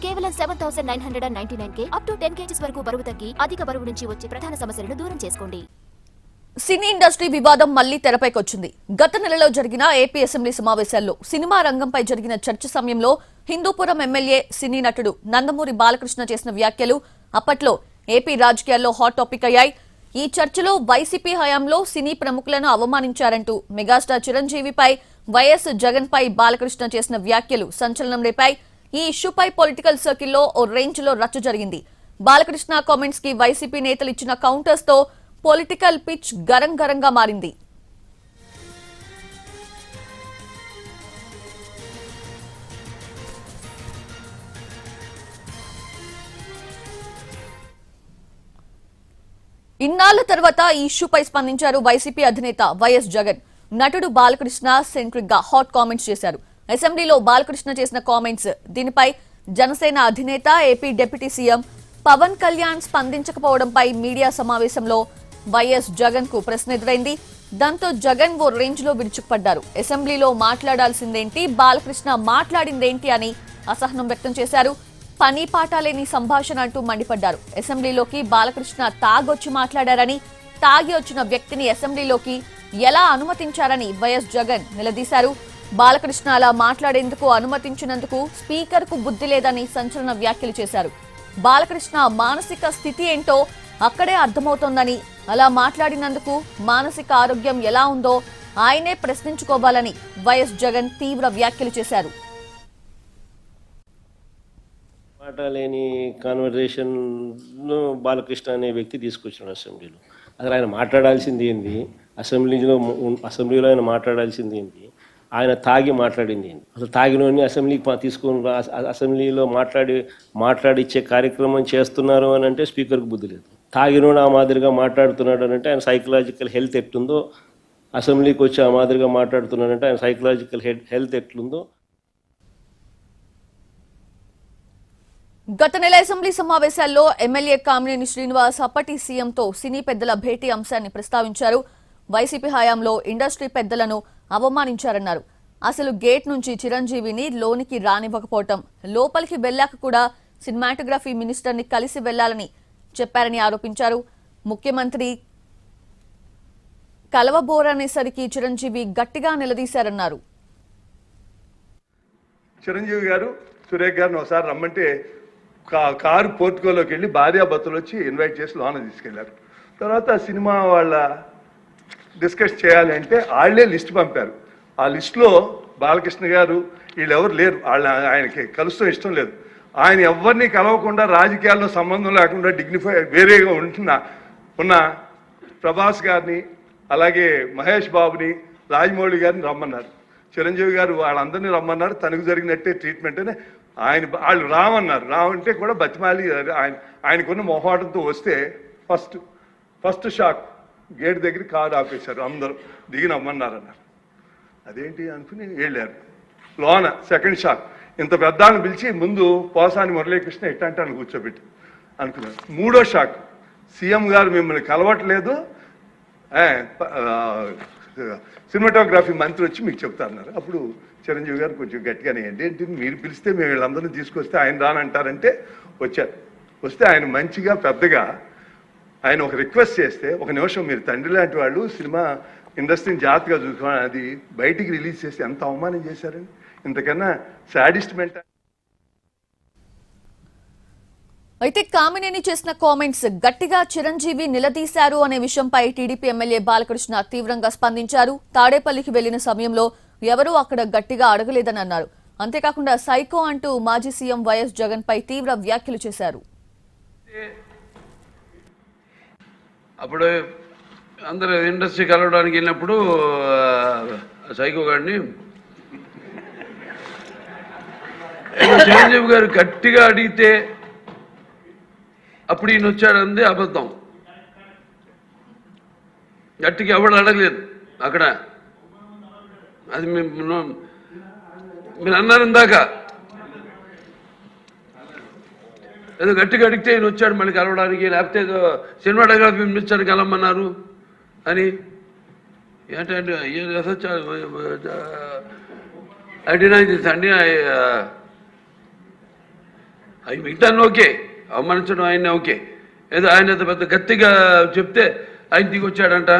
కేవలం 7,999K up to 10 kgs వరకు బరువు తగ్గి అధిక బరువు నుంచి వచ్చే ప్రధాన సమస్యలను దూరం చేసుకోండి. సినీ ఇండస్ట్రీ వివాదం మళ్లీ తెరపైకొచ్చింది. గత నెలలో జరిగిన ఏపీ అసెంబ్లీ సమావేశాల్లో సినిమా రంగంపై జరిగిన చర్చ సమయంలో హిందూపురం ఎమ్మెల్యే సినీ నటుడు నందమూరి బాలకృష్ణ చేసిన వ్యాఖ్యలు అప్పట్లో ఏపీ రాజకీయాల్లో హాట్ టాపిక్ అయ్యాయి. ఈ చర్చలో వైసీపీ హయాంలో సినీ ప్రముఖులను అవమానించారంటూ మెగాస్టార్ చిరంజీవిపై వైఎస్ జగన్ పై బాలకృష్ణ చేసిన వ్యాఖ్యలు సంచలనం రేపాయి. ఈ ఇష్యూపై పొలిటికల్ సర్కిల్లో ఓ రేంజ్ లో రచ్చ జరిగింది. బాలకృష్ణ కామెంట్స్ కి వైసీపీ నేతలు ఇచ్చిన కౌంటర్స్ తో పొలిటికల్ పిచ్ గరంగరంగా మారింది. ఇన్నాళ్ల తర్వాత ఈ ఇష్యూపై స్పందించారు వైసీపీ అధినేత వైఎస్ జగన్. నటుడు బాలకృష్ణ సెంట్రిక్ గా హాట్ కామెంట్స్ చేశారు. అసెంబ్లీలో బాలకృష్ణ చేసిన కామెంట్స్ దీనిపై జనసేన అధినేత AP deputy CM Pawan Kalyan స్పందించకపోవడంపై మీడియా సమావేశంలో వైఎస్ జగన్ కు ప్రశ్న ఎదురైంది. దాంతో జగన్ ఓ రేంజ్ లో విరుచుకుపడ్డారు. అసెంబ్లీలో మాట్లాడాల్సిందేంటి, బాలకృష్ణ మాట్లాడిందేంటి అని అసహనం వ్యక్తం చేశారు. పని పాట లేని సంభాషణ అంటూ మండిపడ్డారు. అసెంబ్లీలోకి బాలకృష్ణ తాగొచ్చి మాట్లాడారని, తాగి వచ్చిన వ్యక్తిని అసెంబ్లీలోకి ఎలా అనుమతించారని వైఎస్ జగన్ నిలదీశారు. బాలకృష్ణ అలా మాట్లాడేందుకు అనుమతించినందుకు స్పీకర్ కు బుద్ధి లేదని సంచలన వ్యాఖ్యలు చేశారు. బాలకృష్ణ మానసిక స్థితి ఏంటో అక్కడే అర్థమవుతోందని, అలా మాట్లాడినందుకు మానసిక ఆరోగ్యం ఎలా ఉందో ఆయనే ప్రశ్నించుకోవాలని వైఎస్ జగన్ తీవ్ర వ్యాఖ్యలు చేశారు. మాట్లాడలేని కాన్వర్జేషన్ బాలకృష్ణ అనే వ్యక్తి తీసుకొచ్చాడు అసెంబ్లీలో. అసలు ఆయన మాట్లాడాల్సింది ఏంది, అసెంబ్లీలో ఆయన మాట్లాడాల్సింది ఏంటి, ఆయన తాగి మాట్లాడింది ఏంటి, అసలు తాగినోని అసెంబ్లీకి తీసుకొని అసెంబ్లీలో మాట్లాడిచ్చే కార్యక్రమం చేస్తున్నారు అని అంటే స్పీకర్కి బుద్ధి లేదు. తాగినోడు ఆ మాదిరిగా మాట్లాడుతున్నాడు అని అంటే ఆయన సైకలాజికల్ హెల్త్ ఎట్లుందో, అసెంబ్లీకి వచ్చి ఆ మాదిరిగా మాట్లాడుతున్నాడంటే ఆయన సైకలాజికల్ హెల్త్ ఎట్లుందో. గత నెల అసెంబ్లీ సమావేశాల్లో ఎమ్మెల్యే కామినేని శ్రీనివాస్ అప్పటి సీఎంతో సినీ పెద్దల భేటీ అంశాన్ని ప్రస్తావించారు. వైసీపీ హయాంలో ఇండస్ట్రీ పెద్దలను అవమానించారన్నారు. అసలు గేట్ నుంచి చిరంజీవిని లోనికి రానివ్వకపోవటం, లోపలికి వెళ్లాక కూడా సినిమాటోగ్రఫీ మినిస్టర్ని కలిసి వెళ్లాలని చెప్పారని ఆరోపించారు. ముఖ్యమంత్రి కలవబోరనేసరికి చిరంజీవి గట్టిగా నిలదీశారన్నారు. చిరంజీవి గారు సురేఖ్ గారిని ఒకసారి రమ్మంటే కారు పోర్టుకోలోకి వెళ్ళి భార్యాభర్తలు వచ్చి ఇన్వైట్ చేసి లోన తీసుకెళ్లారు. తర్వాత సినిమా వాళ్ళ డిస్కస్ చేయాలి అంటే వాళ్ళే లిస్ట్ పంపారు. ఆ లిస్టులో బాలకృష్ణ గారు వీళ్ళెవరు లేరు. ఆయనకి కలుస్తూ ఇష్టం లేదు. ఆయన ఎవరిని కలవకుండా రాజకీయాల్లో సంబంధం లేకుండా డిగ్నిఫై వేరేగా ఉన్న ప్రభాస్ గారిని, అలాగే మహేష్ బాబుని, రాజమౌళి గారిని రమ్మన్నారు. చిరంజీవి గారు వాళ్ళందరినీ రమ్మన్నారు. తనకు జరిగినట్టే ట్రీట్మెంట్ అని వాళ్ళు రామన్నారు. రామంటే కూడా బతిమాలి ఆయనకున్న మొహాటంతో వస్తే ఫస్ట్ షాక్ గేట్ దగ్గర కారు ఆపేశారు. అందరూ దిగి నమ్మన్నారన్నారు. అదేంటి అనుకుని వెళ్ళారు. లోన సెకండ్ షాక్ ఇంత పెద్దాన్ని పిలిచి ముందు పోసాని మురళీకృష్ణ ఇట్టంటాను కూర్చోబెట్టి అనుకున్నారు. మూడో షాక్ సీఎం గారు మిమ్మల్ని కలవట్లేదు, సినిమాటోగ్రఫీ మంత్రి వచ్చి మీకు చెప్తారన్నారు. అప్పుడు చిరంజీవి గారు కొంచెం గట్టిగానే ఏంటి మీరు పిలిస్తే మేము వీళ్ళందరినీ తీసుకొస్తే ఆయన రానంటారంటే వచ్చారు. వస్తే ఆయన మంచిగా పెద్దగా ఆయన ఒక రిక్వెస్ట్ చేస్తే, ఒక నిమిషం మీరు తండ్రి లాంటి వాళ్ళు సినిమా ఇండస్ట్రీని జాగ్రత్తగా చూసుకోవాలి, అది బయటికి రిలీజ్ చేసి ఎంత అవమానం చేశారని, ఇంతకన్నా సాడిస్ట్ మెంటల్. అయితే కామినేని చేసిన కామెంట్స్ గట్టిగా చిరంజీవి నిలదీశారు అనే విషయంపై టీడీపీ ఎమ్మెల్యే బాలకృష్ణ తీవ్రంగా స్పందించారు. తాడేపల్లికి వెళ్లిన సమయంలో ఎవరూ అక్కడ గట్టిగా అడగలేదని అన్నారు. అంతేకాకుండా సైకో అంటూ మాజీ సీఎం వైఎస్ జగన్ పై తీవ్ర వ్యాఖ్యలు చేశారు. అప్పుడు అందరూ ఇండస్ట్రీ కలవడానికి వెళ్ళినప్పుడు సైకో గారిని చిరంజీవి గారు గట్టిగా అడిగితే అప్పుడు ఈయన వచ్చాడంది అబద్ధం. గట్టిగా ఎవడు అడగలేదు అక్కడ. అది మీరు అన్నారు ఇందాక, ఏదో గట్టిగా అడిగితే ఈయన వచ్చాడు మళ్ళీ కలవడానికి, లేకపోతే ఏదో సినిమాటోగ్రఫీ మినిస్టర్ కలవమన్నారు అని. ఏంటంటే I deny this, and అవి మిగతాన్ని ఓకే, అవమానించడం ఆయన ఓకే, ఏదో ఆయన పెద్ద గట్టిగా చెప్తే ఆయన దిగి వచ్చాడంట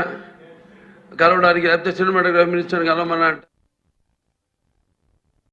కలవడానికి, లేకపోతే సినిమాటోగ్రఫీ మినిస్టర్ని కలవమన్నా అంట.